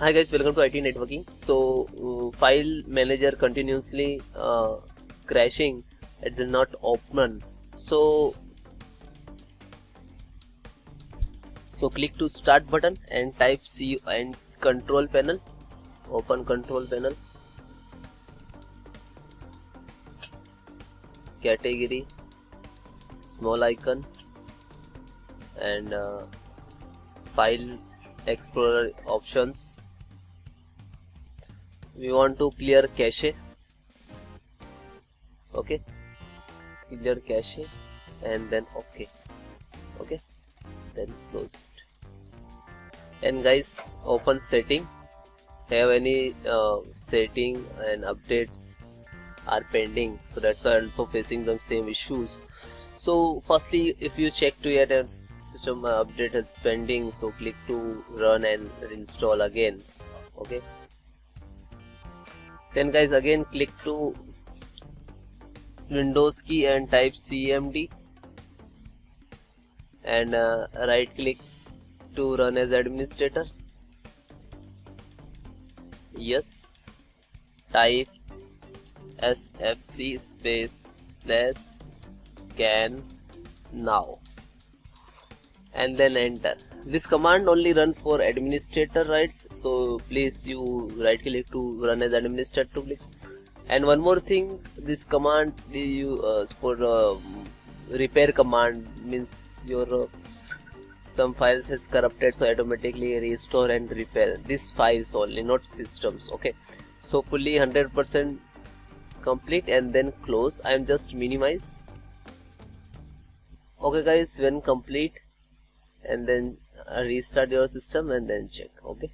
Hi guys, welcome to IT networking. So file manager continuously crashing, it's not open. So click to start button and type C and control panel, open control panel, category, small icon, and file explorer options. We want to clear cache. Okay, clear cache and then okay, then close it. And guys, open setting. Have any setting and updates are pending, so that's why also facing the same issues. So firstly, if you check to your system update is pending, so click to run and install again. Okay, then guys, again click to Windows key and type cmd and right click to run as administrator. Yes, type sfc space /scan now and then enter. This command only run for administrator rights, so please you right click to run as administrator click. And one more thing, this command you for repair command means your some files is corrupted, so automatically restore and repair these files only, not systems. Okay, so fully 100% complete and then close. I am just minimize. Okay guys, when complete and then restart your system and then check. Okay.